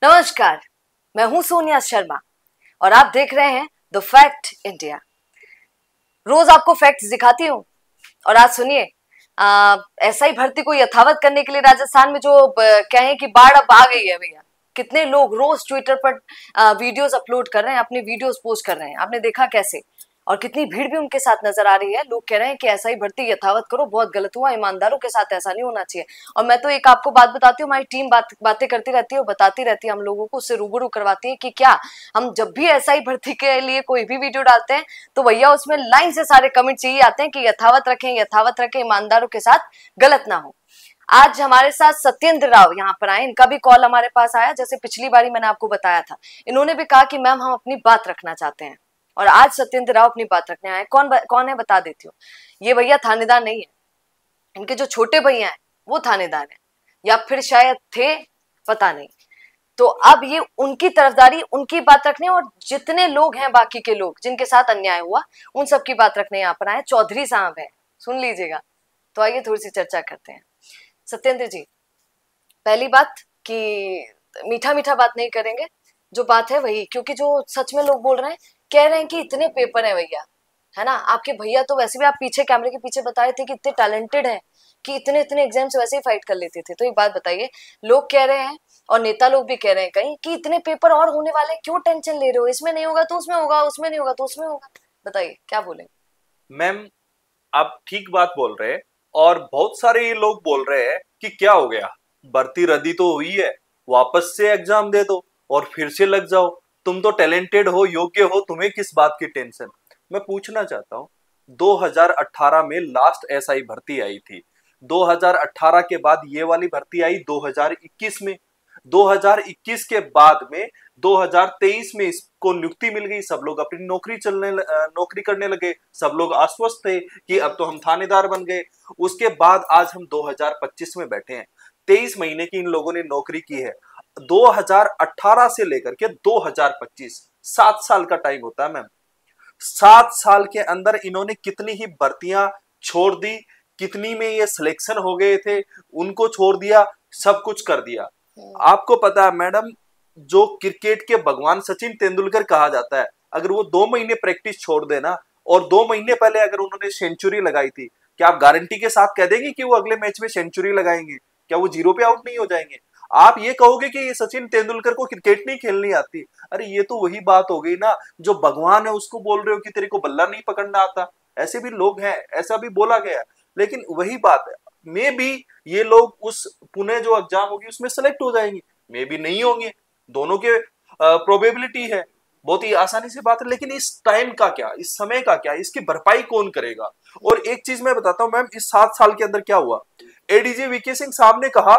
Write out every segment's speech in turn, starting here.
नमस्कार, मैं हूं सोनिया शर्मा और आप देख रहे हैं द फैक्ट इंडिया। रोज आपको फैक्ट्स दिखाती हूं और आज सुनिए, एसआई भर्ती को यथावत करने के लिए राजस्थान में जो कहें कि बाढ़ अब आ गई है भैया। कितने लोग रोज ट्विटर पर वीडियोस अपलोड कर रहे हैं, अपने वीडियोस पोस्ट कर रहे हैं। आपने देखा कैसे, और कितनी भीड़ भी उनके साथ नजर आ रही है। लोग कह रहे हैं कि एसआई भर्ती यथावत करो, बहुत गलत हुआ, ईमानदारों के साथ ऐसा नहीं होना चाहिए। और मैं तो एक आपको बात बताती हूँ, हमारी टीम बातें करती रहती है और बताती रहती है हम लोगों को, उससे रूबरू करवाती है कि क्या हम जब भी एसआई भर्ती के लिए कोई भी वीडियो डालते हैं तो भैया उसमें लाइन से सारे कमेंट्स यही आते हैं कि यथावत रखें, ईमानदारों के साथ गलत ना हो। आज हमारे साथ सत्येंद्र राव यहाँ पर आए, इनका भी कॉल हमारे पास आया। जैसे पिछली बारी मैंने आपको बताया था, इन्होंने भी कहा कि मैम हम अपनी बात रखना चाहते हैं, और आज सत्येंद्र राव अपनी बात रखने आए। कौन है बता देती हूँ। ये भैया थानेदार नहीं है, इनके जो छोटे भैया हैं वो थानेदार हैं, या फिर शायद थे, पता नहीं। तो अब ये उनकी तरफदारी, उनकी बात रखने, और जितने लोग हैं बाकी के लोग जिनके साथ अन्याय हुआ उन सबकी बात रखने यहाँ पर आए। चौधरी साहब है, सुन लीजिएगा। तो आइए थोड़ी सी चर्चा करते हैं। सत्येंद्र जी, पहली बात कि मीठा मीठा बात नहीं करेंगे, जो बात है वही, क्योंकि जो सच में लोग बोल रहे हैं, कह रहे हैं कि इतने पेपर है भैया, है ना। आपके भैया तो वैसे भी आप पीछे कैमरे के पीछे बता रहे थे कि इतने टैलेंटेड हैं कि इतने इतने एग्जाम्स वैसे ही फाइट कर लेते थे। तो एक बात बताइए, लोग कह रहे हैं और नेता लोग भी कह रहे हैं कहीं कि इतने पेपर और होने वाले, क्यों टेंशन ले रहे हो, इसमें नहीं होगा तो उसमें होगा, उसमें नहीं होगा तो उसमें होगा। बताइए क्या बोले। मैम, आप ठीक बात बोल रहे हैं, और बहुत सारे ये लोग बोल रहे हैं कि क्या हो गया, भर्ती रद्दी तो हुई है, वापस से एग्जाम दे दो और फिर से लग जाओ, तुम तो टैलेंटेड हो, योग्य हो, तुम्हें किस बात की टेंशन। मैं पूछना चाहता हूँ, 2018 में लास्ट एसआई भर्ती आई थी, 2018 के बाद ये वाली भर्ती आई 2021 में, 2021 के बाद में 2023 में इसको नियुक्ति मिल गई। सब लोग अपनी नौकरी करने लगे, सब लोग आश्वस्त थे कि अब तो हम थानेदार बन गए। उसके बाद आज हम 2025 में बैठे हैं, 23 महीने की इन लोगों ने नौकरी की है। 2018 से लेकर के 2025 7 साल का टाइम होता है मैम। 7 साल के अंदर इन्होंने कितनी ही भर्तियां छोड़ दी, कितनी में ये सिलेक्शन हो गए थे, उनको छोड़ दिया, सब कुछ कर दिया। आपको पता है मैडम, जो क्रिकेट के भगवान सचिन तेंदुलकर कहा जाता है, अगर वो 2 महीने प्रैक्टिस छोड़ देना और 2 महीने पहले अगर उन्होंने सेंचुरी लगाई थी, क्या आप गारंटी के साथ कह देंगे कि वो अगले मैच में सेंचुरी लगाएंगे? क्या वो जीरो पे आउट नहीं हो जाएंगे? आप ये कहोगे कि ये सचिन तेंदुलकर को क्रिकेट नहीं खेलनी आती? अरे ये तो वही बात हो गई ना, जो भगवान है उसको बोल रहे हो कि तेरे को बल्ला नहीं पकड़ना आता। ऐसे भी लोग हैं, ऐसा भी बोला गया। लेकिन वही बात है, मे भी ये लोग उस पुणे जो एग्जाम होगी उसमें सेलेक्ट हो जाएंगे, मे भी नहीं होंगे, दोनों के प्रोबेबिलिटी है, बहुत ही आसानी से बात है। लेकिन इस टाइम का क्या, इस समय का क्या, इसकी भरपाई कौन करेगा? और एक चीज मैं बताता हूं मैम, इस 7 साल के अंदर क्या हुआ। एडीजी वीके सिंह साहब ने कहा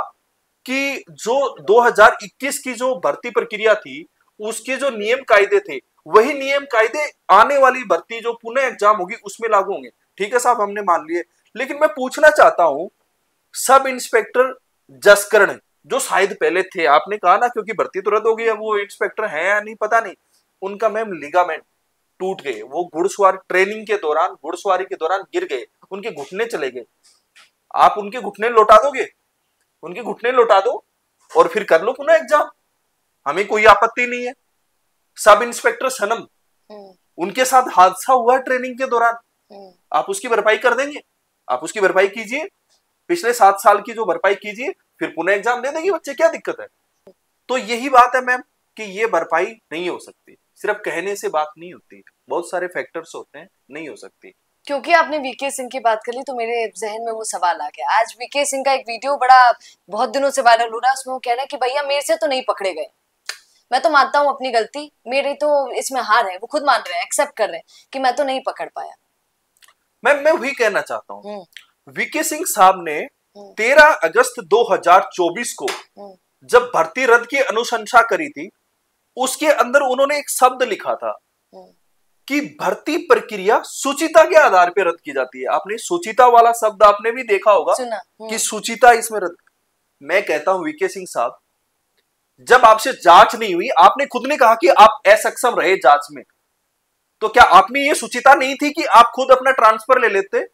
कि जो 2021 की जो भर्ती प्रक्रिया थी, उसके जो नियम कायदे थे, वही नियम कायदे आने वाली भर्ती जो पुणे एग्जाम होगी उसमें लागू होंगे। ठीक है साहब, हमने मान लिए। लेकिन मैं पूछना चाहता हूं, सब इंस्पेक्टर जसकरण जो शायद पहले थे, आपने कहा ना क्योंकि भर्ती तो रद्द हो गई, अब वो इंस्पेक्टर हैं या नहीं पता नहीं, उनका मैम लिगामेंट टूट गए। वो घुड़सवार ट्रेनिंग के दौरान, घुड़सवारी के दौरान गिर गए, उनके घुटने चले गए। आप उनके घुटने लौटा दोगे? उनके घुटने लौटा दो और फिर कर लो पुनः एग्जाम, हमें कोई आपत्ति नहीं है। सब इंस्पेक्टर सनम, उनके साथ हादसा हुआ ट्रेनिंग के दौरान, आप उसकी भरपाई कर देंगे? आप उसकी भरपाई कीजिए, पिछले 7 साल की जो भरपाई कीजिए, फिर पुनः एग्जाम दे देंगे बच्चे, क्या दिक्कत है? तो यही बात है मैम कि ये भरपाई नहीं हो सकती, सिर्फ कहने से बात नहीं होती, बहुत सारे फैक्टर्स होते हैं, नहीं हो सकती। क्योंकि आपने वीके सिंह की बात कर ली तो मेरे जहन में वो सवाल आ गया। आज वीके सिंह का एक वीडियो बहुत दिनों से वायरल हो रहा है, उसमें वो कह रहे हैं कि भैया मेरे से तो नहीं पकड़े गए, मैं तो मानता हूँ अपनी गलती, मेरी तो इसमें हार है। वो खुद मान रहे हैं, एक्सेप्ट कर रहे हैं कि मैं तो नहीं पकड़ पाया। मैं वही कहना चाहता हूँ, वीके सिंह साहब ने 13 अगस्त 2024 को जब भर्ती रद्द की अनुशंसा करी थी, उसके अंदर उन्होंने एक शब्द लिखा था कि भर्ती प्रक्रिया सुचिता के आधार पर रद्द की जाती है। आपने सुचिता वाला शब्द आपने भी देखा होगा कि सुचिता इसमें रद्द। मैं कहता हूं वीके सिंह साहब, जब आपसे जांच नहीं हुई, आपने खुद ने कहा कि आप असक्षम रहे जांच में, तो क्या आप में ये सुचिता नहीं थी कि आप खुद अपना ट्रांसफर ले लेते?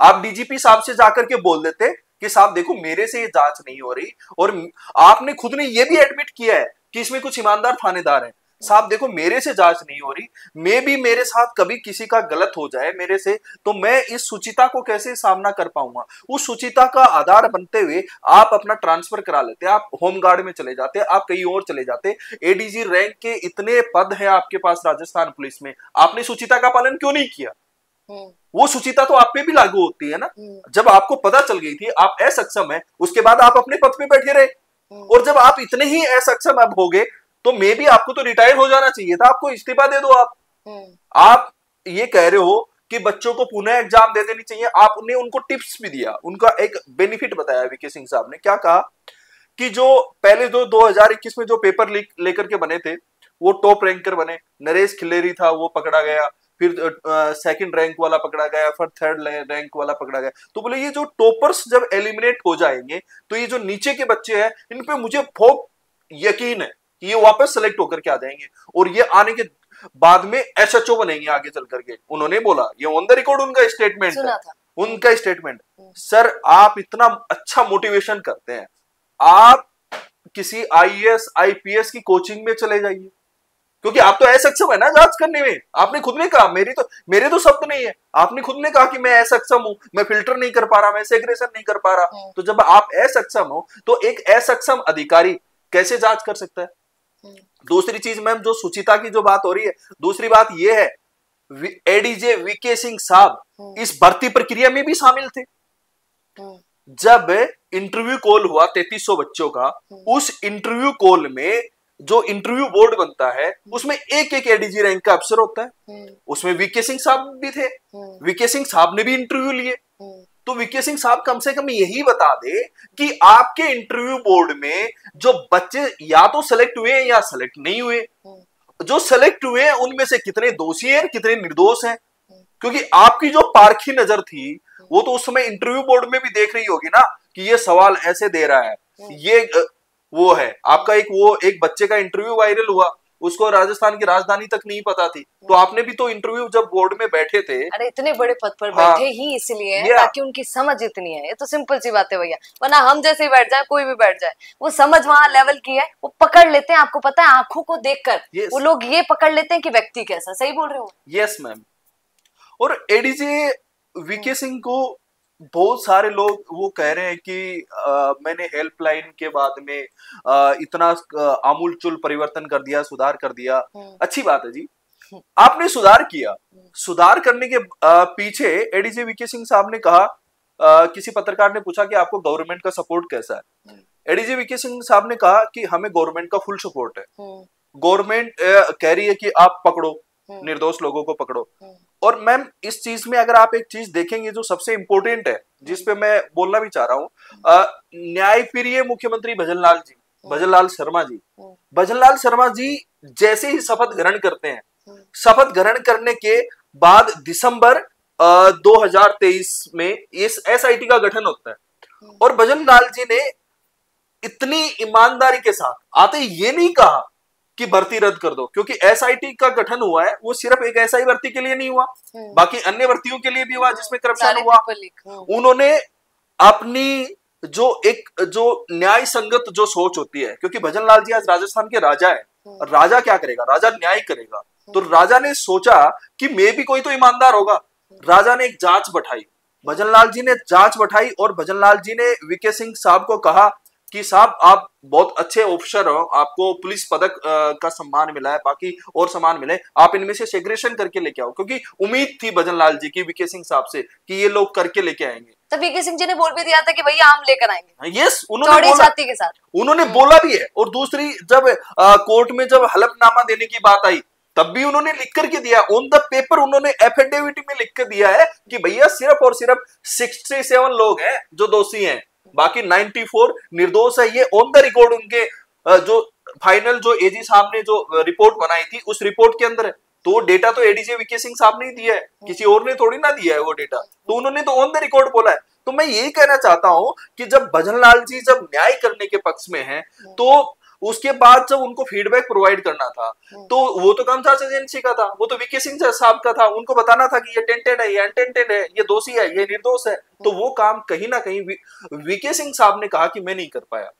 आप डीजीपी साहब से जाकर के बोल देते कि साहब देखो मेरे से ये जांच नहीं हो रही, और आपने खुद ने ये भी एडमिट किया है कि इसमें कुछ ईमानदार थानेदार हैं। साहब देखो, मेरे से जांच नहीं हो रही, मे भी मेरे साथ कभी किसी का गलत हो जाए मेरे से, तो मैं इस सुचिता को कैसे सामना कर पाऊंगा। उस सुचिता का आधार बनते हुए आप अपना ट्रांसफर करा लेते, आप होमगार्ड में चले जाते, आप कहीं और चले जाते। एडीजी रैंक के इतने पद हैं आपके पास राजस्थान पुलिस में, आपने सुचिता का पालन क्यों नहीं किया? वो सुचिता तो आप पे भी लागू होती है ना। जब आपको पता चल गई थी आप असक्षम है, उसके बाद आप अपने पद पे बैठे रहे, और जब आप इतने ही असक्षम अब हो गए तो मे भी आपको तो रिटायर हो जाना चाहिए था, आपको इस्तीफा दे दो। आप ये कह रहे हो कि बच्चों को पुनः एग्जाम दे देनी चाहिए, आपने उनको टिप्स भी दिया, उनका एक बेनिफिट बताया। वीके सिंह साहब ने क्या कहा कि जो पहले जो 2021 में जो पेपर लेकर के बने थे वो टॉप रैंकर बने, नरेश खिलेरी था वो पकड़ा गया, फिर सेकंड रैंक वाला पकड़ा गया, फिर थर्ड रैंक वाला पकड़ा गया। तो बोले ये जो टॉपर्स जब एलिमिनेट हो जाएंगे तो ये जो नीचे के बच्चे हैं इन पे मुझे बहुत यकीन है कि ये वापस सेलेक्ट होकर के आ जाएंगे और ये आने के बाद में एसएचओ बनेंगे आगे चल करके। उन्होंने बोला, ये ऑन द रिकॉर्ड उनका स्टेटमेंट है, उनका स्टेटमेंट। सर आप इतना अच्छा मोटिवेशन करते हैं, आप किसी आईएएस आईपीएस की कोचिंग में चले जाइए, क्योंकि आप तो असक्षम है ना जांच करने में। आपने खुद ने कहा मेरे तो शब्द नहीं है, आपने खुद ने कहा कि मैं असक्षम हूं, मैं फिल्टर नहीं कर पा रहा, मैं सेग्रेशन नहीं कर पा रहा। तो जब आप असक्षम हो तो एक असक्षम अधिकारी कैसे जांच कर सकता है? दूसरी चीज मैम, जो सुचिता की जो बात हो रही है, दूसरी बात ये है एडीजे वीके सिंह साहब इस भर्ती प्रक्रिया में भी शामिल थे। जब इंटरव्यू कॉल हुआ 3300 बच्चों का, उस इंटरव्यू कॉल में जो इंटरव्यू बोर्ड बनता है उसमें एक एक एडीजी रैंक का अफसर होता है, उसमें वीके सिंह साहब भी थे, वीके सिंह साहब ने भी इंटरव्यू लिए। तो वीके सिंह साहब कम से कम यही बता दे कि आपके इंटरव्यू बोर्ड में जो बच्चे या तो सेलेक्ट हुए हैं या सेलेक्ट नहीं हुए, जो सेलेक्ट हुए हैं उनमें से कितने दोषी हैं कितने निर्दोष हैं। क्योंकि आपकी जो पारखी नजर थी वो तो उस समय इंटरव्यू बोर्ड में भी देख रही होगी ना कि ये सवाल ऐसे दे रहा है, ये वो है। आपका एक बच्चे का इंटरव्यू वायरल हुआ, उसको राजस्थान की राजधानी तक नहीं पता थी, तो आपने भी तो इंटरव्यू जब बोर्ड में बैठे थे, अरे इतने बड़े पद पर बैठे ही इसलिए हैं ताकि उनकी समझ इतनी है। ये तो सिंपल सी बात है भैया, वरना हम जैसे ही बैठ जाए, कोई भी बैठ जाए, वो समझ वहां लेवल की है, वो पकड़ लेते हैं। आपको पता है आंखों को देखकर वो लोग ये पकड़ लेते हैं कि व्यक्ति कैसा। सही बोल रहे हो? Yes ma'am. और एडीजे वीके सिंह को बहुत सारे लोग वो कह रहे हैं कि मैंने हेल्पलाइन के बाद में इतना आमूलचूल परिवर्तन कर दिया, सुधार कर दिया। अच्छी बात है जी, आपने सुधार किया। सुधार करने के पीछे एडीजे वीके सिंह साहब ने कहा, किसी पत्रकार ने पूछा कि आपको गवर्नमेंट का सपोर्ट कैसा है। एडीजे वीके सिंह साहब ने कहा कि हमें गवर्नमेंट का फुल सपोर्ट है। गवर्नमेंट कह रही है कि आप पकड़ो, निर्दोष लोगों को पकड़ो। और मैम इस चीज में अगर आप एक चीज देखेंगे जो सबसे इंपॉर्टेंट है, जिसपे मैं बोलना भी चाह रहा हूँ, न्यायप्रिय मुख्यमंत्री भजनलाल शर्मा जी जैसे ही शपथ ग्रहण करते हैं, शपथ ग्रहण करने के बाद दिसंबर 2023 में इस एसआईटी का गठन होता है। और भजनलाल जी ने इतनी ईमानदारी के साथ आते ये नहीं कहा कि भर्ती रद्द कर दो, क्योंकि एसआईटी का गठन हुआ है वो सिर्फ एक एसआई भर्ती के लिए नहीं हुआ, बाकी अन्य भर्तियों के लिए भी हुआ जिसमें करप्शन हुआ। उन्होंने अपनी जो न्याय संगत जो सोच होती है, क्योंकि भजनलाल जी आज राजस्थान के राजा है, राजा क्या करेगा, राजा न्याय करेगा। तो राजा ने सोचा कि मैं भी कोई तो ईमानदार होगा, राजा ने एक जांच बैठाई, भजनलाल जी ने जांच बैठाई और भजनलाल जी ने वीके सिंह साहब को कहा कि साहब आप बहुत अच्छे ऑफिसर हो, आपको पुलिस पदक का सम्मान मिला है, बाकी और सम्मान मिले, आप इनमें से सेग्रेशन करके लेके आओ। क्योंकि उम्मीद थी भजनलाल जी की वीके सिंह साहब से कि ये लोग करके लेके आएंगे। तो वीके सिंह जी ने बोल भी दिया था कि भैया हम लेकर आएंगे। यस, उन्होंने छाती के साथ उन्होंने बोला भी है। और दूसरी, जब कोर्ट में जब हलफनामा देने की बात आई तब भी उन्होंने लिख करके दिया, ऑन द पेपर उन्होंने एफिडेविट में लिख कर दिया है कि भैया सिर्फ और सिर्फ 67 लोग हैं जो दोषी हैं, बाकी 94 निर्दोष है। ये ऑन द रिकॉर्ड उनके जो फाइनल जो एजी साहब ने जो रिपोर्ट बनाई थी उस रिपोर्ट के अंदर है। तो वो डेटा तो एडीजे वीके सिंह साहब ने ही दिया है, किसी और ने थोड़ी ना दिया है वो डेटा, तो उन्होंने तो ऑन द रिकॉर्ड बोला है। तो मैं यही कहना चाहता हूं कि जब भजनलाल जी जब न्याय करने के पक्ष में हैं, तो उसके बाद जब उनको फीडबैक प्रोवाइड करना था तो वो तो काम जांच एजेंसी का था, वो तो वीके सिंह साहब का था। उनको बताना था कि ये टेंटेड है, ये अनटेंटेड है, ये दोषी है, ये निर्दोष है। तो वो काम कहीं ना कहीं वीके सिंह साहब ने कहा कि मैं नहीं कर पाया।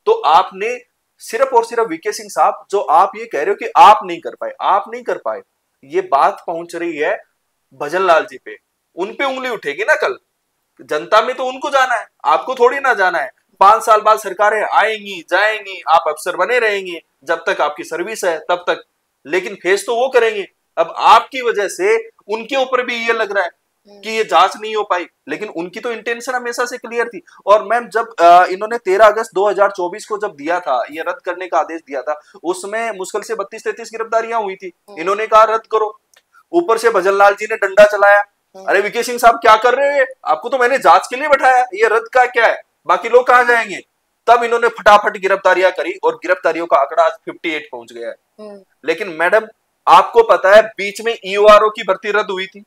तो आपने सिर्फ और सिर्फ वीके सिंह साहब, जो आप ये कह रहे हो कि आप नहीं कर पाए, आप नहीं कर पाए, ये बात पहुंच रही है भजन लाल जी पे, उन पे उंगली उठेगी ना कल। जनता में तो उनको जाना है, आपको थोड़ी ना जाना है। 5 साल बाद सरकारें आएंगी जाएंगी, आप अफसर बने रहेंगे जब तक आपकी सर्विस है तब तक, लेकिन फेस तो वो करेंगे। अब आपकी वजह से उनके ऊपर भी ये लग रहा है कि ये जांच नहीं हो पाई, लेकिन उनकी तो इंटेंशन हमेशा से क्लियर थी। और मैम जब इन्होंने 13 अगस्त 2024 को जब दिया था, ये रद्द करने का आदेश दिया था, उसमें मुश्किल से 32-33 गिरफ्तारियां हुई थी, इन्होंने कहा रद्द करो। ऊपर से भजन लाल जी ने डंडा चलाया, अरे वीके सिंह साहब क्या कर रहे हैं, आपको तो मैंने जांच के लिए बैठाया, ये रद्द का क्या है, बाकी लोग कहां जाएंगे। तब इन्होंने फटाफट गिरफ्तारियां करी और गिरफ्तारियों का आंकड़ा आज 58 पहुंच गया है। लेकिन मैडम आपको पता है बीच में ईओआरओ की भर्ती रद्द हुई थी,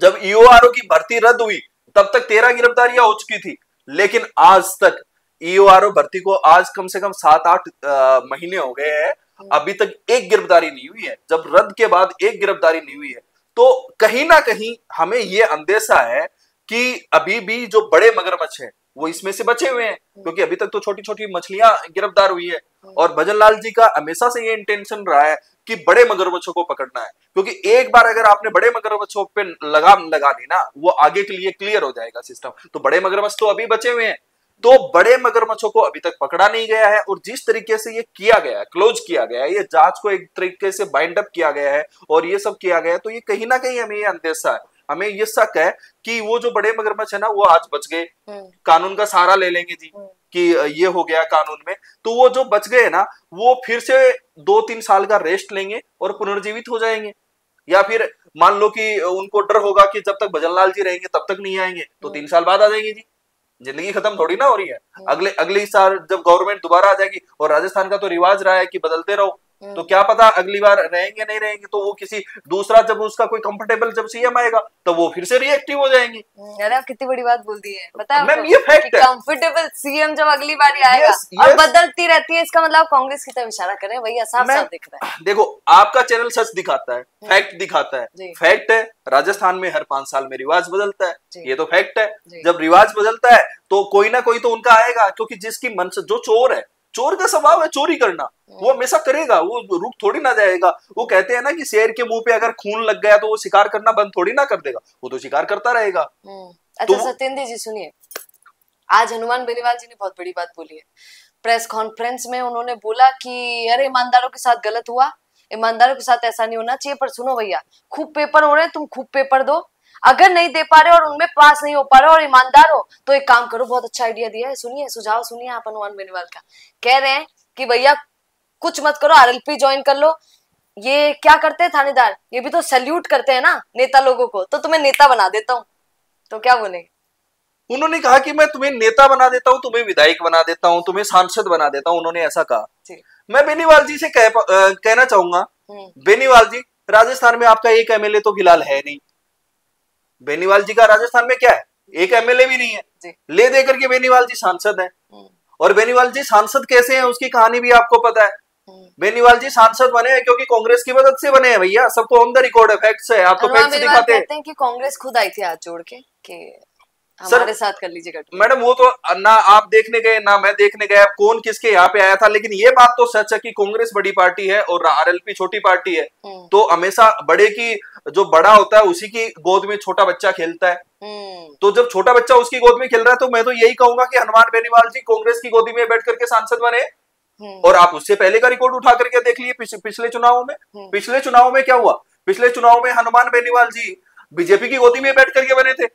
जब ईओआरओ की भर्ती रद्द हुई तब तक 13 गिरफ्तारियां हो चुकी थी, लेकिन आज तक ईओआरओ भर्ती को आज कम से कम 7-8 महीने हो गए हैं, अभी तक एक गिरफ्तारी नहीं हुई है। जब रद्द के बाद एक गिरफ्तारी नहीं हुई है, तो कहीं ना कहीं हमें यह अंदेशा है कि अभी भी जो बड़े मगरमच्छ हैं वो इसमें से बचे हुए हैं, क्योंकि अभी तक तो छोटी छोटी मछलियां गिरफ्तार हुई है। और भजन लाल जी का हमेशा से ये इंटेंशन रहा है कि बड़े मगरमच्छों को पकड़ना है, क्योंकि एक बार अगर आपने बड़े मगरमच्छों पे लगाम लगा दी ना, वो आगे के लिए क्लियर हो जाएगा सिस्टम। तो बड़े मगरमच्छ तो अभी बचे हुए हैं, तो बड़े मगरमच्छों को अभी तक पकड़ा नहीं गया है। और जिस तरीके से ये किया गया है, क्लोज किया गया है, ये जांच को एक तरीके से बाइंड अप किया गया है और ये सब किया गया है, तो ये कहीं ना कहीं हमें ये अंदेशा है, हमें ये शक है कि वो जो बड़े मगरमच्छ है ना वो आज बच गए, कानून का सहारा ले लेंगे जी कि ये हो गया कानून में, तो वो जो बच गए ना वो फिर से 2-3 साल का रेस्ट लेंगे और पुनर्जीवित हो जाएंगे। या फिर मान लो कि उनको डर होगा कि जब तक भजन लाल जी रहेंगे तब तक नहीं आएंगे, तो 3 साल बाद आ जाएंगे जी। जिंदगी खत्म थोड़ी ना हो रही है। अगले साल जब गवर्नमेंट दोबारा आ जाएगी, और राजस्थान का तो रिवाज रहा है कि बदलते रहो, तो क्या पता अगली बार रहेंगे नहीं रहेंगे, तो वो किसी दूसरा जब उसका कोई कंफर्टेबल जब सीएम आएगा तो वो फिर से रिएक्टिव हो जाएंगे। अरे आप कितनी बड़ी बात बोल दी है, पता है मैम ये फैक्ट है। कंफर्टेबल सीएम जब अगली बार आएगा और बदलती रहती है, इसका मतलब कांग्रेस की तरफ इशारा करें, भैया साफ साफ दिख रहा है। देखो आपका चैनल सच दिखाता है, फैक्ट दिखाता है, फैक्ट है राजस्थान में हर 5 साल में रिवाज बदलता है, ये तो फैक्ट है। जब रिवाज बदलता है तो कोई ना कोई तो उनका आएगा, क्योंकि जिसकी मन से, जो चोर है, चोर का स्वभाव है चोरी करना, वो हमेशा करेगा, वो रुक थोड़ी ना जाएगा। वो कहते हैं ना कि शेर के मुंह पे अगर खून लग गया तो वो शिकार करना बंद थोड़ी ना कर देगा, वो तो शिकार करता रहेगा। अच्छा सत्येंद्र जी सुनिए, आज हनुमान बेनीवाल जी ने बहुत बड़ी बात बोली है। प्रेस कॉन्फ्रेंस में उन्होंने बोला कि अरे ईमानदारों के साथ गलत हुआ, ईमानदारों के साथ ऐसा नहीं होना चाहिए। पर सुनो भैया, खूब पेपर हो रहे हैं, तुम खूब पेपर दो, अगर नहीं दे पा रहे और उनमें पास नहीं हो पा रहे और ईमानदार हो तो एक काम करो, बहुत अच्छा आइडिया दिया है, सुनिए सुझाव सुनिए आप हनुमान बेनीवाल का। कह रहे हैं कि भैया कुछ मत करो, आरएलपी ज्वाइन कर लो। ये क्या करते हैं थानेदार, ये भी तो सैल्यूट करते हैं ना नेता लोगों को, तो तुम्हें नेता बना देता हूँ, तो क्या बोलेंगे? उन्होंने कहा कि मैं तुम्हें नेता बना देता हूँ, तुम्हें विधायक बना देता हूँ, तुम्हें सांसद बना देता हूँ, उन्होंने ऐसा कहा। मैं बेनीवाल जी से कहना चाहूंगा, बेनीवाल जी राजस्थान में आपका एक एमएलए तो फिलहाल है नहीं। बेनीवाल जी का राजस्थान में क्या है, एक एमएलए भी नहीं है, ले दे करके बेनीवाल जी सांसद है। और बेनीवाल जी सांसद कैसे हैं उसकी कहानी भी आपको पता है। बेनीवाल जी सांसद बने हैं क्योंकि कांग्रेस की मदद से बने हैं भैया, सबको ऑन द रिकॉर्ड है, फैक्ट्स है, आप तो फैक्ट्स दिखाते हैं। कहते हैं कि कांग्रेस खुद आई थी हाथ जोड़ के कि हमारे साथ कर लीजिएगा। मैडम वो तो ना आप देखने गए ना मैं देखने गया कौन किसके यहाँ पे आया था, लेकिन ये बात तो सच है कि कांग्रेस बड़ी पार्टी है और आरएलपी छोटी पार्टी है, तो हमेशा बड़े की जो बड़ा होता है उसी की गोद में छोटा बच्चा खेलता है। तो जब छोटा बच्चा उसकी गोद में खेल रहा है तो मैं तो यही कहूंगा कि हनुमान बेनीवाल जी कांग्रेस की गोदी में बैठ करके सांसद बने। और आप उससे पहले का रिकॉर्ड उठा करके देख लिए पिछले चुनावों में, पिछले चुनाव में क्या हुआ, पिछले चुनाव में हनुमान बेनीवाल जी बीजेपी की गोदी में बैठ करके बने थे।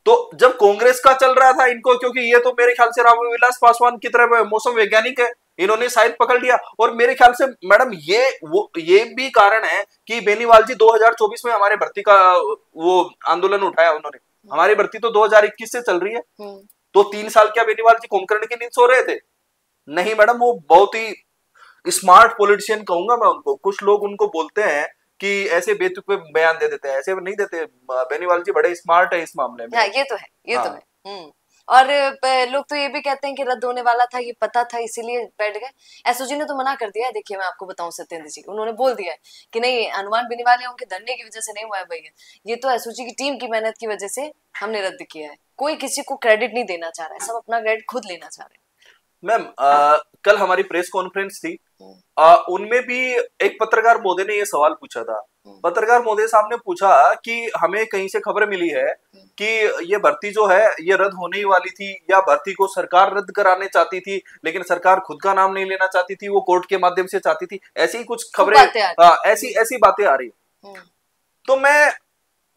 तो जब कांग्रेस का चल रहा था इनको, क्योंकि ये तो मेरे ख्याल से रामविलास पासवान की तरह मौसम वैज्ञानिक है, इन्होंने शायद पकड़ लिया। और मेरे ख्याल से मैडम ये भी कारण है कि बेनीवाल जी 2024 में हमारे भर्ती का वो आंदोलन उठाया उन्होंने। हमारी भर्ती तो 2021 से चल रही है, तो 3 साल क्या बेनीवाल जी कुंभकर्ण की नींद सो रहे थे? नहीं मैडम, वो बहुत ही स्मार्ट पॉलिटिशियन कहूंगा मैं उनको। कुछ लोग उनको बोलते हैं कि ऐसे बेतुके बयान दे देते हैं, ऐसे नहीं देते। बेनीवाल जी बड़े स्मार्ट है इस मामले में। ये तो है, ये तो है। और लोग तो ये भी कहते हैं कि रद्द होने वाला था, ये पता था इसीलिए बैठ गए। एसओजी ने तो मना कर दिया है। देखिए मैं आपको बताऊं सत्येंद्र जी, उन्होंने बोल दिया है कि नहीं, हनुमान बेनीवाल उनके धरने की वजह से नहीं हुआ है भैया, ये तो एसओजी की टीम की मेहनत की वजह से हमने रद्द किया है। कोई किसी को क्रेडिट नहीं देना चाह रहा है, सब अपना क्रेडिट खुद लेना चाह रहे हैं। मैम कल हमारी प्रेस कॉन्फ्रेंस थी। उनमें भी एक पत्रकार महोदय ने ये सवाल पूछा था। पत्रकार महोदय साहब ने पूछा कि हमें कहीं से खबर मिली है कि ये भर्ती जो है ये रद्द होने ही वाली थी, या भर्ती को सरकार रद्द कराने चाहती थी, लेकिन सरकार खुद का नाम नहीं लेना चाहती थी, वो कोर्ट के माध्यम से चाहती थी। ऐसी ही कुछ खबरें, ऐसी ऐसी बातें आ रही। तो मैं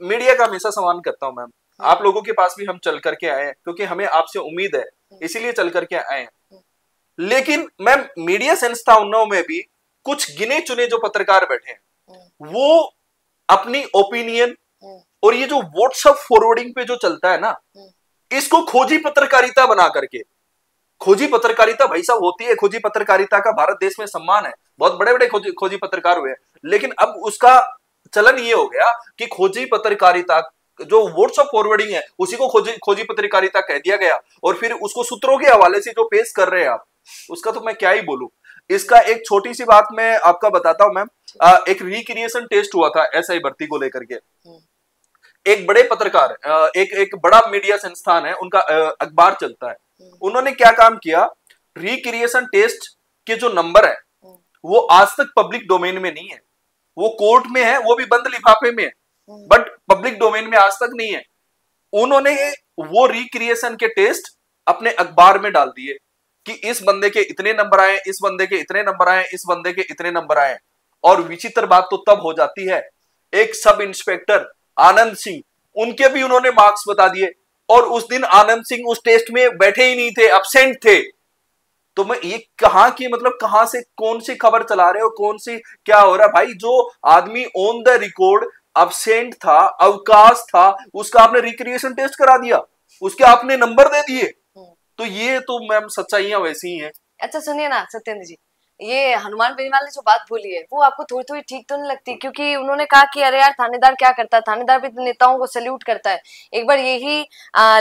मीडिया का हमेशा सम्मान करता हूँ मैम। आप लोगों के पास भी हम चल करके आए हैं क्योंकि हमें आपसे उम्मीद है, इसीलिए चल करके आए हैं। लेकिन मैम मीडिया संस्थाओं में भी कुछ गिने चुने जो पत्रकार बैठे हैं, वो अपनी ओपिनियन और ये जो व्हाट्सएप फॉरवर्डिंग पे जो चलता है ना, इसको खोजी पत्रकारिता बना करके, खोजी पत्रकारिता भाई साहब होती है, खोजी पत्रकारिता का भारत देश में सम्मान है, बहुत बड़े बड़े खोजी पत्रकार हुए। लेकिन अब उसका चलन ये हो गया कि खोजी पत्रकारिता जो व्हाट्सएप फॉरवर्डिंग है उसी को खोजी पत्रकारिता कह दिया गया, और फिर उसको सूत्रों के हवाले से जो पेश कर रहे हैं आप, उसका तो मैं क्या ही बोलूं। इसका एक छोटी सी बात मैं आपका बताता हूं मैम। एक रिक्रिएशन टेस्ट हुआ था एसआई भर्ती को लेकर के। एक बड़े पत्रकार, एक बड़ा मीडिया संस्थान है, उनका अखबार चलता है, उन्होंने क्या काम किया, रिक्रिएशन टेस्ट के जो नंबर है वो आज तक पब्लिक डोमेन में नहीं है, वो कोर्ट में है, वो भी बंद लिफाफे में है, बट पब्लिक डोमेन में आज तक नहीं है। उन्होंने वो रिक्रिएशन के टेस्ट अपने अखबार में डाल दिए कि इस बंदे के इतने नंबर आए, इस बंदे के इतने नंबर आए, इस बंदे के इतने नंबर आए। और विचित्र बात तो तब हो जाती है, एक सब इंस्पेक्टर आनंद सिंह, उनके भी उन्होंने मार्क्स बता दिए, और उस दिन आनंद सिंह उस टेस्ट में बैठे ही नहीं थे, अब्सेंट थे। तो मैं ये कहां की, मतलब कहां से कौन सी खबर चला रहे हो, कौन सी क्या हो रहा है भाई। जो आदमी ऑन द रिकॉर्ड अब्सेंट था, अवकाश था, उसका आपने रिक्रिएशन टेस्ट करा दिया, उसके आपने नंबर दे दिए। तो ये तो मैम सच्चाइयां वैसी ही हैं। अच्छा सुनिए ना सत्येंद्र जी, ये हनुमान बेनीवाल ने जो बात बोली है वो आपको थोड़ी थोड़ी ठीक तो नहीं लगती? क्योंकि उन्होंने कहा कि अरे यार थानेदार क्या करता है, थानेदार भी नेताओं को सैल्यूट करता है। एक बार यही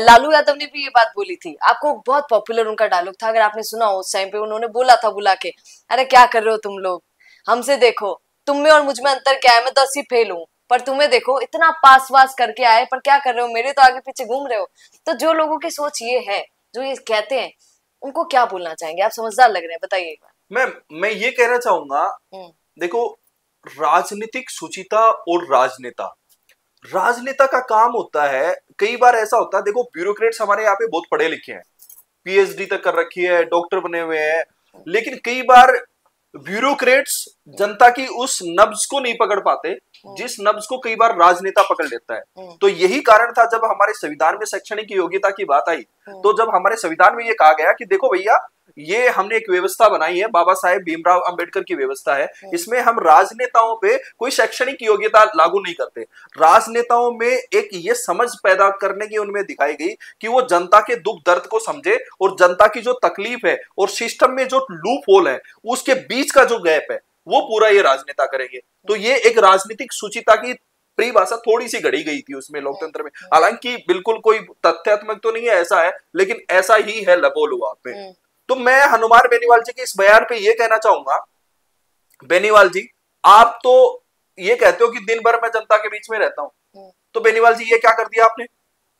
लालू यादव ने भी ये बात बोली थी, आपको बहुत पॉपुलर उनका डायलॉग था, अगर आपने सुना हो। उस टाइम पे उन्होंने बोला था बुला के, अरे क्या कर रहे हो तुम लोग, हमसे देखो, तुम में और मुझ में अंतर क्या है, मैं तो 80 फेल हूँ, पर तुम्हें देखो इतना पास वास करके आए, पर क्या कर रहे हो, मेरे तो आगे पीछे घूम रहे हो। तो जो लोगों की सोच ये है, जो ये कहते हैं, उनको क्या बोलना चाहेंगे? आप समझदार लग रहे हैं, बताइए एक बार। मैं ये कहना चाहूंगा, देखो, राजनीतिक सुचिता और राजनेता का काम होता है, कई बार ऐसा होता है, देखो ब्यूरोक्रेट्स हमारे यहाँ पे बहुत पढ़े लिखे हैं, पीएचडी तक कर रखी है, डॉक्टर बने हुए हैं, लेकिन कई बार ब्यूरोक्रेट्स जनता की उस नब्ज को नहीं पकड़ पाते जिस नब्ज को कई बार राजनेता पकड़ लेता है। तो यही कारण था जब हमारे संविधान में शैक्षणिक योग्यता की बात आई, तो जब हमारे संविधान में ये कहा गया कि देखो भैया, ये हमने एक व्यवस्था बनाई है, बाबा साहेब भीमराव अंबेडकर की व्यवस्था है, इसमें हम राजनेताओं पे कोई शैक्षणिक योग्यता लागू नहीं करते। राजनेताओं में एक ये समझ पैदा करने की उनमें दिखाई गई कि वो जनता के दुख दर्द को समझे, और जनता की जो तकलीफ है और सिस्टम में जो लूप होल है उसके बीच का जो गैप है वो पूरा ये राजनेता करेंगे। तो ये एक राजनीतिक सुचिता की परिभाषा थोड़ी सी घड़ी गई थी उसमें, लोकतंत्र में। हालांकि बिल्कुल कोई तथ्यात्मक तो नहीं है ऐसा है, लेकिन ऐसा ही है लबोलुआ पे। तो मैं हनुमान बेनीवाल जी के इस बयान पे ये कहना चाहूंगा, बेनीवाल जी आप तो ये कहते हो कि दिन भर मैं जनता के बीच में रहता हूं, तो बेनीवाल जी ये क्या कर दिया आपने?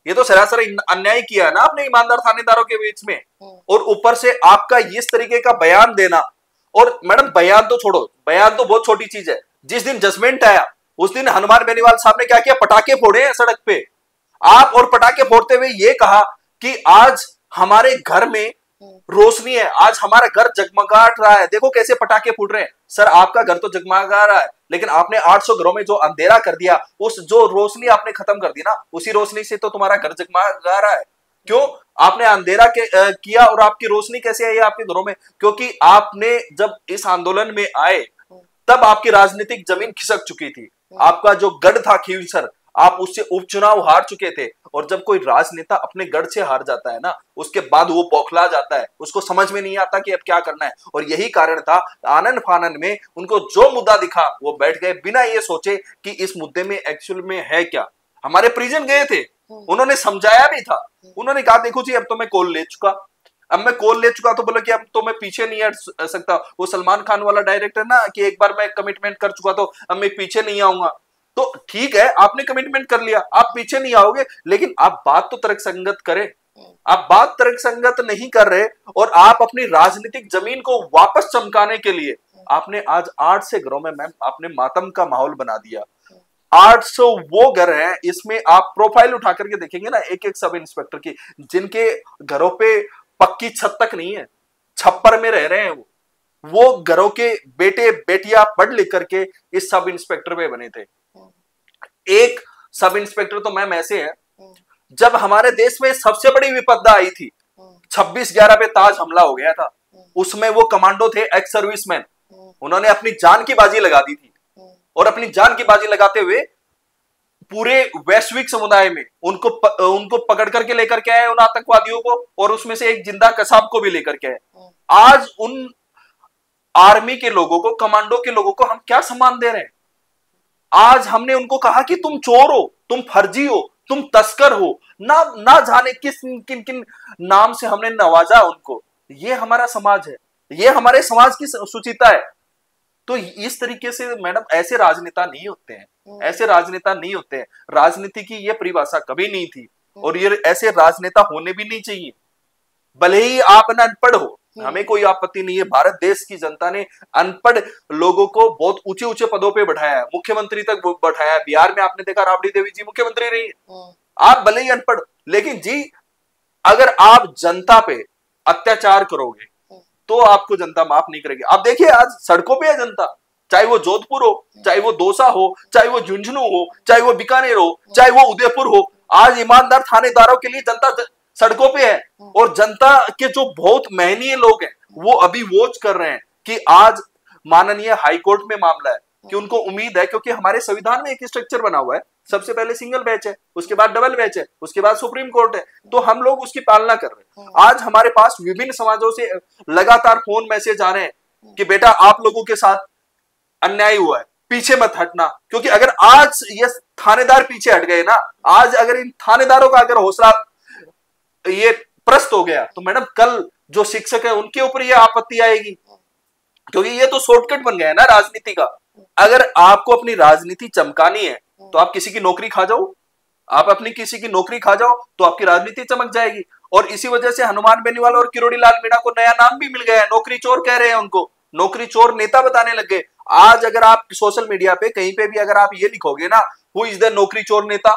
ये तो सरासर अन्याय किया है ना आपने ईमानदार थानेदारों के बीच में, और ऊपर से आपका इस तरीके का बयान देना। और मैडम बयान तो छोड़ो, बयान तो बहुत छोटी चीज है, जिस दिन जजमेंट आया उस दिन हनुमान बेनीवाल साहब ने क्या किया, पटाखे फोड़े हैं सड़क पे आप, और पटाखे फोड़ते हुए ये कहा कि आज हमारे घर में रोशनी है, आज हमारा घर जगमगाट रहा है, देखो कैसे पटाखे फूट रहे हैं। सर आपका घर तो जगमगा रहा है, लेकिन आपने 800 घरों में जो अंधेरा कर दिया, उस जो रोशनी आपने खत्म कर दी ना, उसी रोशनी से तो तुम्हारा घर जगमगा रहा है। क्यों आपने अंधेरा किया और आपकी रोशनी कैसे आई आपके घरों में? क्योंकि आपने जब इस आंदोलन में आए तब आपकी राजनीतिक जमीन खिसक चुकी थी, आपका जो गढ़ था खींवसर, आप उससे उपचुनाव हार चुके थे। और जब कोई राजनेता अपने गढ़ से हार जाता है ना, उसके बाद वो बौखला जाता है, उसको समझ में नहीं आता कि अब क्या करना है। और यही कारण था, आनन फानन में उनको जो मुद्दा दिखा वो बैठ गए, बिना ये सोचे कि इस मुद्दे में एक्चुअल में है क्या। हमारे परिजन गए थे, उन्होंने समझाया भी था, उन्होंने कहा देखो जी अब तो मैं कॉल ले चुका, तो बोला कि अब तो मैं पीछे नहीं हट सकता। वो सलमान खान वाला डायरेक्टर ना, कि एक बार मैं कमिटमेंट कर चुका तो अब मैं पीछे नहीं आऊंगा। तो ठीक है, आपने कमिटमेंट कर लिया, आप पीछे नहीं आओगे, लेकिन आप बात तो तर्क संगत करें। आप बात तर्कसंगत नहीं कर रहे और आप अपनी राजनीतिक जमीन को वापस चमकाने के लिए आपने आज 800 घरों में मैम आपने मातम का माहौल बना दिया। 800 वो घर हैं, इसमें आप प्रोफाइल उठा करके देखेंगे ना एक एक सब इंस्पेक्टर की, जिनके घरों पे पक्की छत तक नहीं है, छप्पर में रह रहे हैं वो घरों के बेटे बेटियां पढ़ लिख करके इस सब इंस्पेक्टर पे बने थे। एक सब इंस्पेक्टर तो मैम ऐसे हैं, जब हमारे देश में सबसे बड़ी विपदा आई थी 26/11 पे ताज हमला हो गया था, उसमें वो कमांडो थे, एक्स सर्विसमैन, उन्होंने अपनी जान की बाजी लगा दी थी और अपनी जान की बाजी लगाते हुए पूरे वैश्विक समुदाय में उनको पकड़ करके लेकर के आए उन आतंकवादियों को, और उसमें से एक जिंदा कसाब को भी लेकर के आए। आज उन आर्मी के लोगों को, कमांडो के लोगों को हम क्या सम्मान दे रहे हैं? आज हमने उनको कहा कि तुम चोर हो, तुम फर्जी हो, तुम तस्कर हो, ना जाने किस किन किन नाम से हमने नवाजा उनको। ये हमारा समाज है, ये हमारे समाज की सुचिता है। तो इस तरीके से मैडम ऐसे राजनेता नहीं होते हैं, ऐसे राजनेता नहीं होते हैं। राजनीति की ये परिभाषा कभी नहीं थी और ये ऐसे राजनेता होने भी नहीं चाहिए। भले ही आप ना अनपढ़ हो, हमें कोई आपत्ति नहीं है। भारत देश की जनता ने अनपढ़ लोगों को बहुत ऊंचे ऊंचे पदों पे बैठाया है, मुख्यमंत्री तक बैठाया है। बिहार में आपने देखा राबड़ी देवी जी मुख्यमंत्री रही है। आप भले ही अनपढ़, लेकिन जी अगर आप जनता पे अत्याचार करोगे तो आपको जनता माफ नहीं करेगी। आप देखिए आज सड़कों पे है जनता, चाहे वो जोधपुर हो, चाहे वो दौसा हो, चाहे वो झुंझुनू हो, चाहे वो बीकानेर हो, चाहे वो उदयपुर हो। आज ईमानदार थानेदारों के लिए जनता सड़कों पे है और जनता के जो बहुत मेहनती लोग हैं वो अभी वॉच कर रहे हैं कि आज माननीय हाईकोर्ट में मामला है, कि उनको उम्मीद है, क्योंकि हमारे संविधान में एक स्ट्रक्चर बना हुआ है, सबसे पहले सिंगल बेंच है, उसके बाद डबल बेंच है, उसके बाद सुप्रीम कोर्ट है, तो हम लोग उसकी पालना कर रहे हैं। आज हमारे पास विभिन्न समाजों से लगातार फोन मैसेज आ रहे हैं कि बेटा आप लोगों के साथ अन्याय हुआ है, पीछे मत हटना। क्योंकि अगर आज ये थानेदार पीछे हट गए ना, आज अगर इन थानेदारों का अगर हौसला ये प्रस्त हो गया, तो मैडम कल जो शिक्षक है उनके ऊपर ये आपत्ति आएगी, क्योंकि ये तो शॉर्टकट बन गया है ना राजनीति का। अगर आपको अपनी राजनीति चमकानी है तो आप किसी की नौकरी खा जाओ, आप अपनी किसी की नौकरी खा जाओ तो आपकी राजनीति चमक जाएगी। और इसी वजह से हनुमान बेनीवाल और किरोड़ी लाल मीणा को नया नाम भी मिल गया है, नौकरी चोर कह रहे हैं उनको, नौकरी चोर नेता बताने लग गए। आज अगर आप सोशल मीडिया पे कहीं पे भी अगर आप ये लिखोगे ना, हु इज द नौकरी चोर नेता,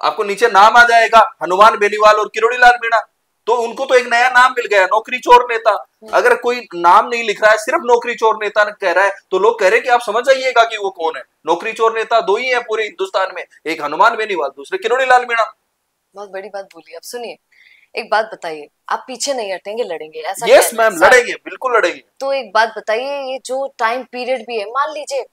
आपको नीचे नाम आ जाएगा हनुमान बेनीवाल और किरोड़ी लाल मीणा। तो उनको तो एक नया नाम मिल गया, नौकरी चोर नेता। अगर कोई नाम नहीं लिख रहा है, सिर्फ नौकरी चोर नेता कह रहा है, तो लोग कह रहे हैं कि आप समझ जाइएगा कि वो कौन है। नौकरी चोर नेता दो ही है पूरे हिंदुस्तान में, एक हनुमान बेनीवाल, दूसरे किरोड़ी लाल मीणा। बहुत बड़ी बात बोली। अब सुनिए, एक बात बताइए, आप पीछे नहीं हटेंगे, लड़ेंगे ऐसा? यस मैम, लड़ेंगे, बिल्कुल लड़ेंगे। तो एक बात बताइए, ये जो टाइम पीरियड भी है, मान लीजिए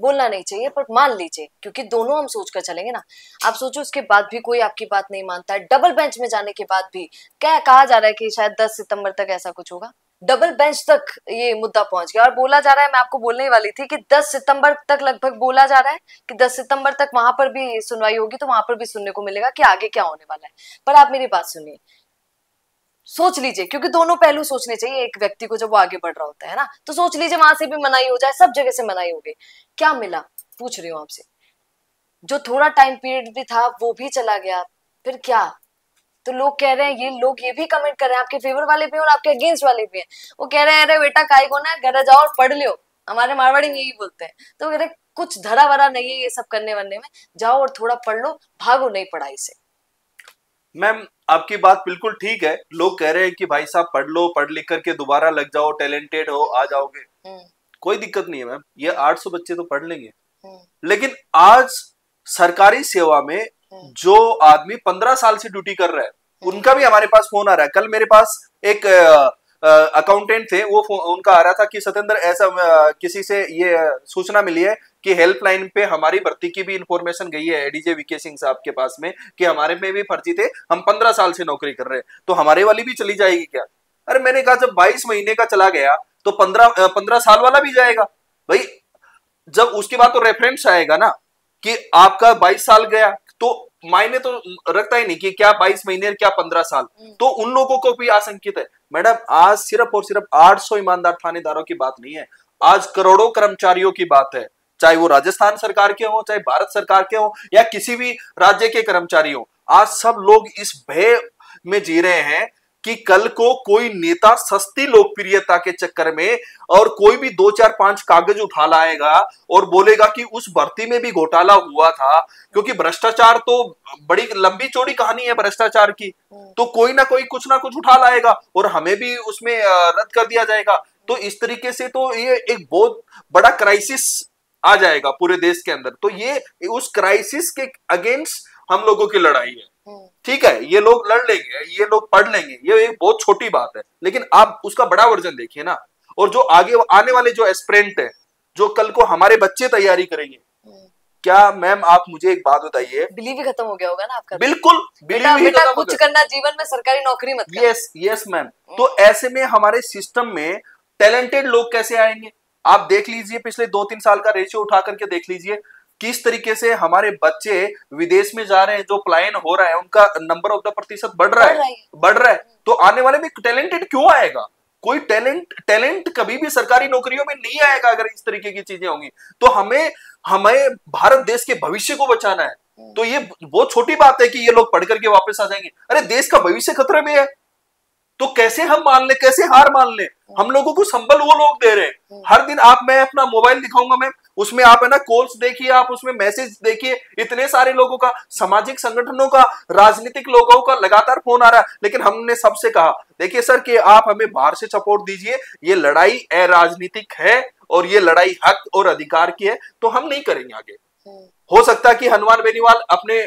बोलना नहीं चाहिए पर मान लीजिए, क्योंकि दोनों हम सोच कर चलेंगे ना। आप सोचो उसके बाद भी कोई आपकी बात नहीं मानता है, डबल बेंच में जाने के बाद भी क्या कहा जा रहा है कि शायद 10 सितंबर तक ऐसा कुछ होगा, डबल बेंच तक ये मुद्दा पहुंच गया और बोला जा रहा है, मैं आपको बोलने वाली थी कि 10 सितंबर तक लगभग बोला जा रहा है कि 10 सितंबर तक वहां पर भी सुनवाई होगी, तो वहां पर भी सुनने को मिलेगा कि आगे क्या होने वाला है। पर आप मेरी बात सुनिए, सोच लीजिए, क्योंकि दोनों पहलू सोचने चाहिए एक व्यक्ति को जब वो आगे बढ़ रहा होता है ना, तो सोच लीजिए वहां से भी मनाही हो जाए, सब जगह से मनाही हो गई, क्या मिला? पूछ रही हूँ आपसे। जो थोड़ा टाइम पीरियड भी था वो भी चला गया, फिर क्या? तो लोग कह रहे हैं, ये लोग ये भी कमेंट कर रहे हैं, आपके फेवर वाले भी और आपके अगेंस्ट वाले भी हैं, वो कह रहे हैं अरे बेटा काय को ना, घर जाओ और पढ़ लो। हमारे मारवाड़ी में यही बोलते हैं। तो कह रहे कुछ धरा वरा नहीं है ये सब करने वरने में, जाओ और थोड़ा पढ़ लो, भागो नहीं पढ़ाई से। मैम आपकी बात बिल्कुल ठीक है, लोग कह रहे हैं कि भाई साहब पढ़ लो, पढ़ लिख करके दोबारा लग जाओ, टैलेंटेड हो, आ जाओगे। कोई दिक्कत नहीं है मैम, ये 800 बच्चे तो पढ़ लेंगे। लेकिन आज सरकारी सेवा में जो आदमी 15 साल से ड्यूटी कर रहा है, उनका भी हमारे पास फोन आ रहा है। कल मेरे पास एक अकाउंटेंट थे, वो उनका आ रहा था कि सतेंद्र ऐसा किसी से ये सूचना मिली है कि हेल्पलाइन पे हमारी भर्ती की भी इंफॉर्मेशन गई है एडीजे वीके सिंह साहब के पास में, कि हमारे में भी फर्जी थे, हम 15 साल से नौकरी कर रहे हैं, तो हमारे वाली भी चली जाएगी क्या? अरे मैंने कहा जब 22 महीने का चला गया तो 15 साल वाला भी जाएगा भाई। जब उसके बाद तो रेफरेंस आएगा ना कि आपका 22 साल गया, तो मायने तो रखता ही नहीं कि क्या 22 महीने क्या 15 साल, तो उन लोगों को भी आशंकित है। मैडम आज सिर्फ और सिर्फ 800 ईमानदार थानेदारों की बात नहीं है, आज करोड़ों कर्मचारियों की बात है, चाहे वो राजस्थान सरकार के हो, चाहे भारत सरकार के हो, या किसी भी राज्य के कर्मचारी हो। आज सब लोग इस भय में जी रहे हैं कि कल को कोई नेता सस्ती लोकप्रियता के चक्कर में और कोई भी 2 4 5 कागज उठा लाएगा और बोलेगा कि उस भर्ती में भी घोटाला हुआ था, क्योंकि भ्रष्टाचार तो बड़ी लंबी चौड़ी कहानी है भ्रष्टाचार की, तो कोई ना कुछ उठा लाएगा और हमें भी उसमें रद्द कर दिया जाएगा। तो इस तरीके से तो ये एक बहुत बड़ा क्राइसिस आ जाएगा पूरे देश के अंदर। तो ये उस क्राइसिस के अगेंस्ट हम लोगों की लड़ाई है। ठीक है, ये लोग लड़ लेंगे, ये लोग पढ़ लेंगे, ये एक बहुत छोटी बात है, लेकिन आप उसका बड़ा वर्जन देखिए ना। और जो आगे आने वाले जो एस्पिरेंट है, जो कल को हमारे बच्चे तैयारी करेंगे, क्या मैम आप मुझे एक बात बताइए, बिलीव ही खत्म हो गया होगा ना आपका? बिल्कुल बिलीव ही बेटा खत्म हो कुछ गया। करना जीवन में, सरकारी नौकरी मत कर। Yes yes ma'am. तो ऐसे में हमारे सिस्टम में टैलेंटेड लोग कैसे आएंगे? आप देख लीजिए, पिछले 2 3 साल का रेशियो उठा करके देख लीजिए किस तरीके से हमारे बच्चे विदेश में जा रहे हैं, जो पलायन हो रहा है उनका नंबर ऑफ द प्रतिशत बढ़ रहा है। तो आने वाले में टैलेंटेड क्यों आएगा? कोई टैलेंट कभी भी सरकारी नौकरियों में नहीं आएगा अगर इस तरीके की चीजें होंगी। तो हमें भारत देश के भविष्य को बचाना है। तो ये बहुत छोटी बात है कि ये लोग पढ़ करके वापस आ जाएंगे। अरे देश का भविष्य खतरे में है, तो कैसे हम मान ले, कैसे हार मान ले? हम लोगों को संबल वो लोग दे रहे हैं। हर दिन मैं अपना मोबाइल दिखाऊंगा मैम, उसमें आप है ना कॉल्स देखिए, आप उसमें मैसेज देखिए, इतने सारे लोगों का, सामाजिक संगठनों का, राजनीतिक लोगों का लगातार फोन आ रहा है। लेकिन हमने सबसे कहा, देखिए सर कि आप हमें बाहर से सपोर्ट दीजिए, ये लड़ाई अराजनीतिक है और ये लड़ाई हक और अधिकार की है, तो हम नहीं करेंगे आगे। हो सकता है कि हनुमान बेनीवाल अपने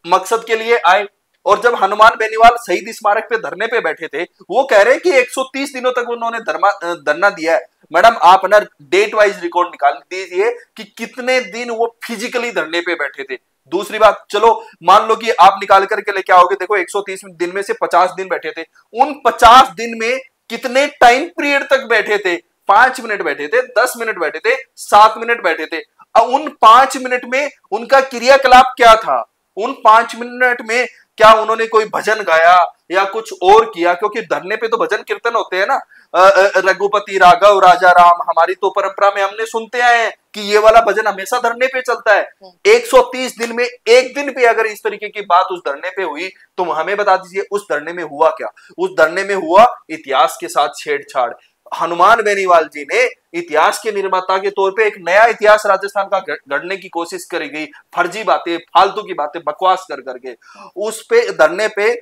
मकसद के लिए आए, और जब हनुमान बेनीवाल शहीद स्मारक पे धरने पे बैठे थे, वो कह रहे हैं कि 130 दिनों तक उन्होंने धरना दिया है। मैडम आप ना डेट वाइज रिकॉर्ड निकाल दीजिए कि कितने दिन वो फिजिकली धरने पे बैठे थे। दूसरी बात, चलो मान लो कि आप निकाल करके लेके आओगे, देखो 130 दिन में से 50 दिन बैठे थे, उन 50 दिन में कितने टाइम पीरियड तक बैठे थे? 5 मिनट बैठे थे, 10 मिनट बैठे थे, 7 मिनट बैठे थे। उन 5 मिनट में उनका क्रियाकलाप क्या था? उन 5 मिनट में क्या उन्होंने कोई भजन गाया या कुछ और किया? क्योंकि धरने पे तो भजन कीर्तन होते हैं ना, रघुपति राघव राजा राम, हमारी तो परंपरा में हमने सुनते आए हैं कि ये वाला भजन हमेशा धरने पे चलता है। 130 दिन में एक दिन पे अगर इस तरीके की बात उस धरने पे हुई, तो हमें बता दीजिए उस धरने में हुआ क्या? उस धरने में हुआ इतिहास के साथ छेड़छाड़। हनुमान बेनीवाल जी ने इतिहास के निर्माता के तौर पे एक नया इतिहास राजस्थान का गढ़ने की कोशिश करी गई, फर्जी बातें, फालतू की बातें बकवास कर करके। उस पे धरने पे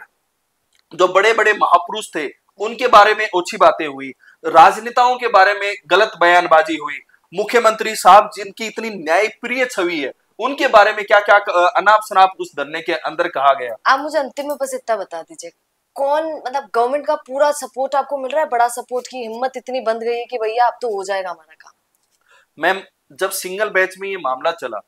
जो बड़े बड़े महापुरुष थे उनके बारे में ओछी बातें हुई, राजनेताओं के बारे में गलत बयानबाजी हुई, मुख्यमंत्री साहब जिनकी इतनी न्यायप्रिय छवि है उनके बारे में क्या क्या अनाप शनाप उस धरने के अंदर कहा गया। आप मुझे अंतिम में बस इतना बता दीजिए, कौन मतलब गवर्नमेंट का पूरा सपोर्ट आपको मिल रहा है? बड़ा सपोर्ट की हिम्मत इतनी बंध गई है कि भैया अब तो हो जाएगा हमारा काम। मैम जब सिंगल बैच में ये मामला चला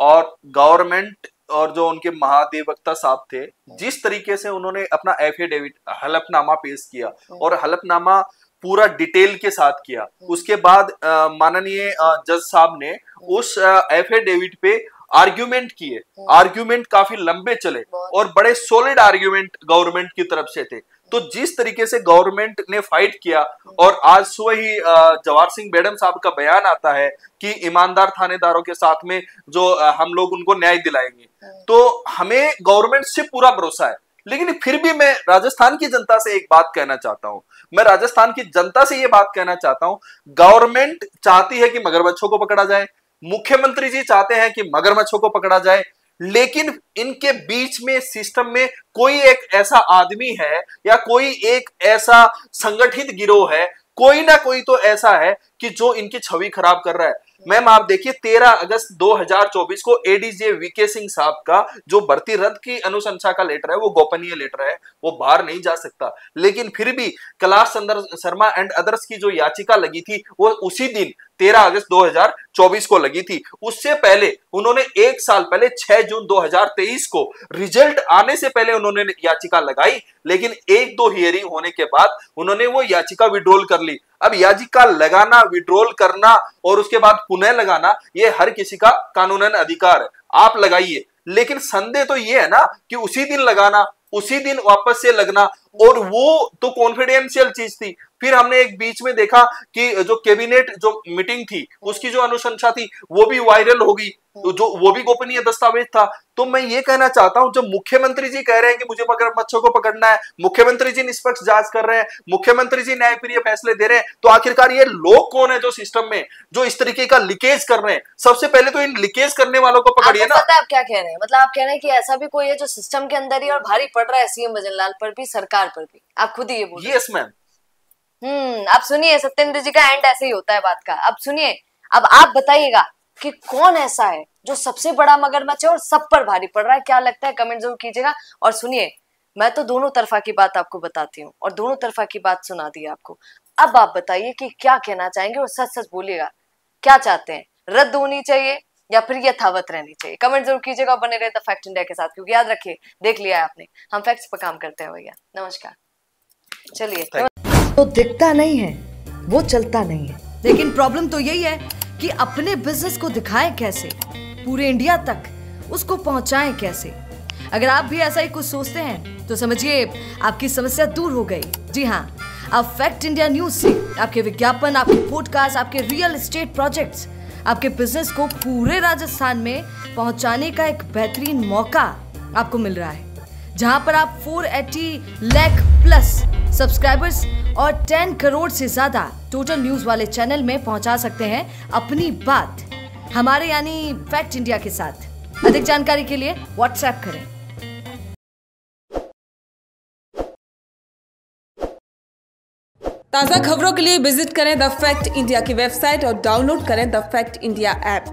और गवर्नमेंट और जो उनके महाधिवक्ता साहब थे, जिस तरीके से उन्होंने अपना एफिडेविट हलफनामा पेश किया और हलफनामा पूरा डिटेल के साथ किया, उसके बाद माननीय जज साहब ने उस एफिडेविट पे आर्ग्यूमेंट किए। आर्ग्यूमेंट काफी लंबे चले और बड़े सॉलिड आर्ग्यूमेंट गवर्नमेंट की तरफ से थे। तो जिस तरीके से गवर्नमेंट ने फाइट किया और आज सुबह ही जवाहर सिंह बेडम साहब का बयान आता है कि ईमानदार थानेदारों के साथ में जो हम लोग उनको न्याय दिलाएंगे, तो हमें गवर्नमेंट से पूरा भरोसा है। लेकिन फिर भी मैं राजस्थान की जनता से एक बात कहना चाहता हूं, मैं राजस्थान की जनता से ये बात कहना चाहता हूं, गवर्नमेंट चाहती है कि मगरमच्छों को पकड़ा जाए, मुख्यमंत्री जी चाहते हैं कि मगरमच्छों को पकड़ा जाए, लेकिन इनके बीच में सिस्टम में कोई एक ऐसा आदमी है या कोई एक ऐसा संगठित गिरोह है, कोई ना कोई तो ऐसा है कि जो इनकी छवि खराब कर रहा है। मैम आप देखिए 13 अगस्त 2024 को एडीजे वीके सिंह साहब का जो भर्ती रद्द की अनुशंसा का लेटर है, वो गोपनीय लेटर है, वो बाहर नहीं जा सकता, लेकिन फिर भी कैलाश चंद्र शर्मा एंड अदर्स की जो याचिका लगी थी वो उसी दिन 13 अगस्त 2024 को लगी थी। उससे पहले उन्होंने 1 साल पहले 6 जून 2023 को रिजल्ट आने से पहले उन्होंने याचिका लगाई, लेकिन 1-2 हियरिंग होने के बाद उन्होंने वो याचिका विड्रॉल कर ली। अब याचिका लगाना, विड्रॉल करना और उसके बाद पुनः लगाना, ये हर किसी का कानूनन अधिकार है, आप लगाइए। लेकिन संदेह तो ये है ना कि उसी दिन लगाना, उसी दिन वापस से लगना, और वो तो कॉन्फिडेंशियल चीज थी, फिर हमने एक बीच में देखा कि जो कैबिनेट जो मीटिंग थी उसकी जो अनुशंसा थी वो भी वायरल होगी, जो वो भी गोपनीय दस्तावेज था। तो मैं ये कहना चाहता हूं, जब मुख्यमंत्री जी कह रहे हैं कि मुझे मगरमच्छों को पकड़ना है, मुख्यमंत्री जी निष्पक्ष जांच कर रहे हैं, मुख्यमंत्री जी न्यायप्रिय फैसले दे रहे हैं, तो आखिरकार ये लोग कौन है जो सिस्टम में जो इस तरीके का लीकेज कर रहे हैं? सबसे पहले तो इन लीकेज करने वालों को पकड़िए ना। पता है आप क्या कह रहे हैं? मतलब आप कह रहे हैं कि ऐसा भी कोई है जो सिस्टम के अंदर ही और भारी पड़ रहा है सीएम भजनलाल पर भी, सरकार पर भी। आप खुद ही ये बोल रहे हैं। Yes ma'am. आप सुनिए, सत्येंद्र जी का एंड ऐसे ही होता है बात का। अब सुनिए, अब आप बताइएगा कि कौन ऐसा है जो सबसे बड़ा मगरमच्छ है और सब पर भारी पड़ रहा है? क्या लगता है? कमेंट जरूर कीजिएगा। और सुनिए, मैं तो दोनों तरफा की बात आपको बताती हूँ और दोनों तरफा की बात सुना दी आपको। अब आप बताइए कि क्या कहना चाहेंगे और सच सच बोलिएगा, क्या चाहते हैं? रद्द होनी चाहिए या फिर यथावत रहनी चाहिए? कमेंट जरूर कीजिएगा और बने रहे द फैक्ट इंडिया के साथ, क्योंकि याद रखिए, देख लिया है आपने, हम फैक्ट्स पर काम करते हैं भैया। नमस्कार। चलिए, तो दिखता नहीं है वो चलता नहीं है, लेकिन प्रॉब्लम तो यही है कि अपने बिजनेस को दिखाएं कैसे, पूरे इंडिया तक उसको पहुंचाएं कैसे। अगर आप भी ऐसा ही कुछ सोचते हैं तो समझिए आपकी समस्या दूर हो गई। जी हाँ, अब फैक्ट इंडिया न्यूज से आपके विज्ञापन, आपके पॉडकास्ट, आपके रियल एस्टेट प्रोजेक्ट्स, आपके बिजनेस को पूरे राजस्थान में पहुंचाने का एक बेहतरीन मौका आपको मिल रहा है, जहां पर आप 480 लाख प्लस सब्सक्राइबर्स और 10 करोड़ से ज्यादा टोटल न्यूज वाले चैनल में पहुंचा सकते हैं अपनी बात हमारे यानी फैक्ट इंडिया के साथ। अधिक जानकारी के लिए व्हाट्सएप करें। ताज़ा खबरों के लिए विजिट करें द फैक्ट इंडिया की वेबसाइट और डाउनलोड करें द फैक्ट इंडिया ऐप।